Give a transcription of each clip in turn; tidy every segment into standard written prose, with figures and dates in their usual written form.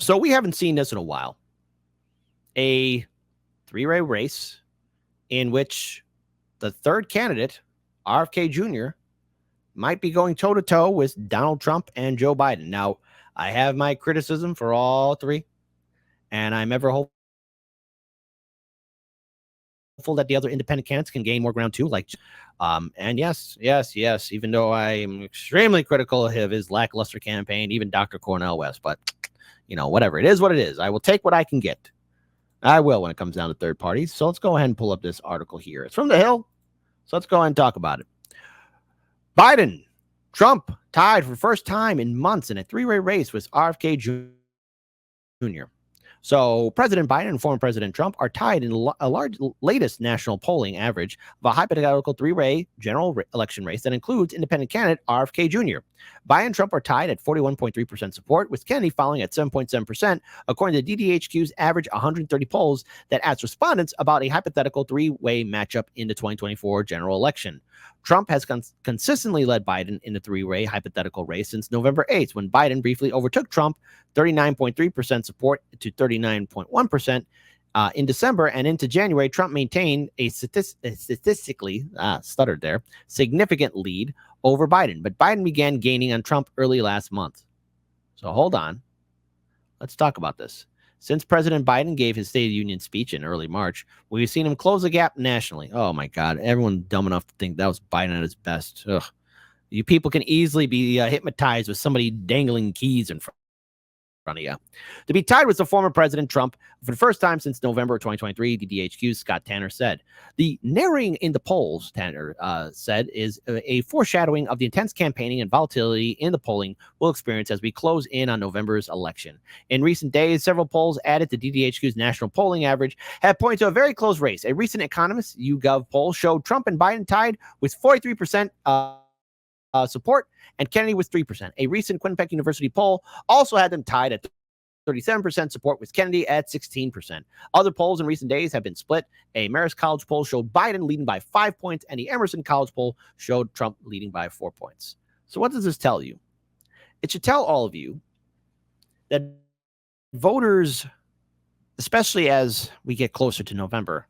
So we haven't seen this in a while. A three-way race in which the third candidate, RFK Jr., might be going toe-to-toe with Donald Trump and Joe Biden. Now, I have my criticism for all three, and I'm ever hopeful that the other independent candidates can gain more ground too. And yes, even though I'm extremely critical of his lackluster campaign, even Dr. Cornel West, but whatever. It is what it is. I will take what I can get. I will when it comes down to third parties. So let's go ahead and pull up this article here. It's from The Hill. So let's go ahead and talk about it. Biden, Trump tied for first time in months in a three-way race with RFK Jr. So President Biden and former President Trump are tied in a large latest national polling average of a hypothetical three-way general election race that includes independent candidate RFK Jr. Biden and Trump are tied at 41.3% support, with Kennedy following at 7.7%, according to DDHQ's average 130 polls that asks respondents about a hypothetical three-way matchup in the 2024 general election. Trump has consistently led Biden in the three-way hypothetical race since November 8th, when Biden briefly overtook Trump 39.3% support to 39.1% in December, and into January, Trump maintained a statistically significant lead over Biden. But Biden began gaining on Trump early last month. So hold on. Let's talk about this. Since President Biden gave his State of the Union speech in early March, we've seen him close the gap nationally. Oh, my God. Everyone dumb enough to think that was Biden at his best. Ugh. You people can easily be hypnotized with somebody dangling keys in front of you. To be tied with the former President Trump for the first time since November 2023, DDHQ's Scott Tanner said. The narrowing in the polls, Tanner said, is a foreshadowing of the intense campaigning and volatility in the polling we'll experience as we close in on November's election. In recent days, several polls added to DDHQ's national polling average have pointed to a very close race. A recent Economist YouGov poll showed Trump and Biden tied with 43% support, and Kennedy with 3%. A recent Quinnipiac University poll also had them tied at 37% support, with Kennedy at 16%. Other polls in recent days have been split. A Marist College poll showed Biden leading by 5 points, and the Emerson College poll showed Trump leading by 4 points. So what does this tell you? It should tell all of you that voters, especially as we get closer to November,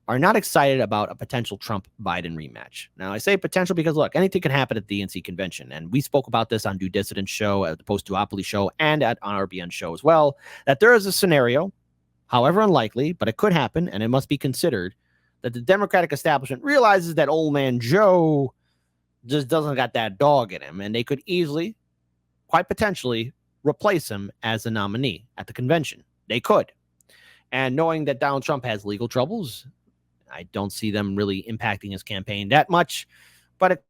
are not excited about a potential Trump-Biden rematch. Now, I say potential because, look, anything can happen at the DNC convention. And we spoke about this on Due Dissidence show, at the Post-Duopoly show, and on RBN show as well, that there is a scenario, however unlikely, but it could happen, and it must be considered, that the Democratic establishment realizes that old man Joe just doesn't got that dog in him, and they could easily, quite potentially, replace him as the nominee at the convention. They could. And knowing that Donald Trump has legal troubles, I don't see them really impacting his campaign that much, but it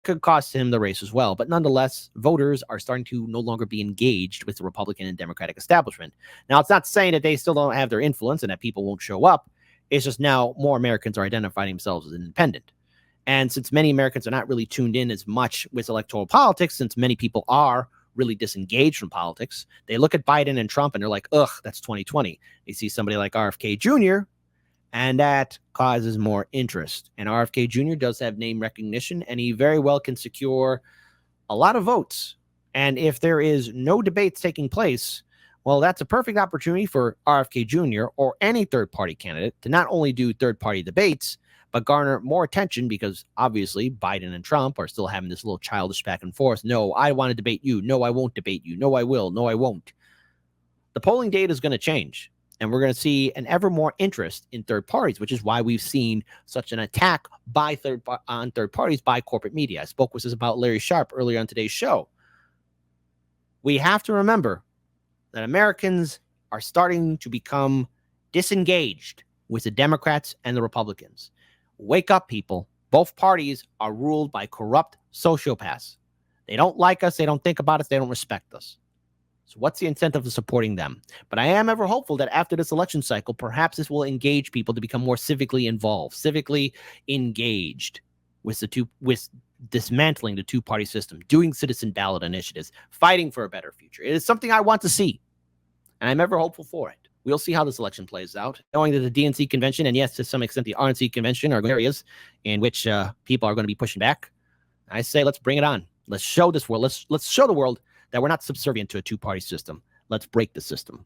could cost him the race as well. But nonetheless, voters are starting to no longer be engaged with the Republican and Democratic establishment. Now, it's not saying that they still don't have their influence and that people won't show up. It's just now more Americans are identifying themselves as independent. And since many Americans are not really tuned in as much with electoral politics, since many people are really disengaged from politics, they look at Biden and Trump and they're like, ugh, that's 2020. They see somebody like RFK Jr., and that causes more interest. And RFK Jr. does have name recognition, and he very well can secure a lot of votes. And if there is no debates taking place, well, that's a perfect opportunity for RFK Jr. or any third-party candidate to not only do third-party debates, but garner more attention, because obviously Biden and Trump are still having this little childish back and forth. No, I want to debate you. No, I won't debate you. No, I will. No, I won't. The polling data is going to change. And we're going to see an ever more interest in third parties, which is why we've seen such an attack by on third parties by corporate media. I spoke with this about Larry Sharpe earlier on today's show. We have to remember that Americans are starting to become disengaged with the Democrats and the Republicans. Wake up, people. Both parties are ruled by corrupt sociopaths. They don't like us. They don't think about us. They don't respect us. So what's the incentive of supporting them? But I am ever hopeful that after this election cycle, perhaps this will engage people to become more civically involved, civically engaged with dismantling the two-party system, doing citizen ballot initiatives, fighting for a better future. It is something I want to see, and I'm ever hopeful for it. We'll see how this election plays out, knowing that the DNC convention, and yes, to some extent the RNC convention, are areas in which people are going to be pushing back. I say, let's bring it on. Let's show this world. Let's show the world that we're not subservient to a two-party system. Let's break the system.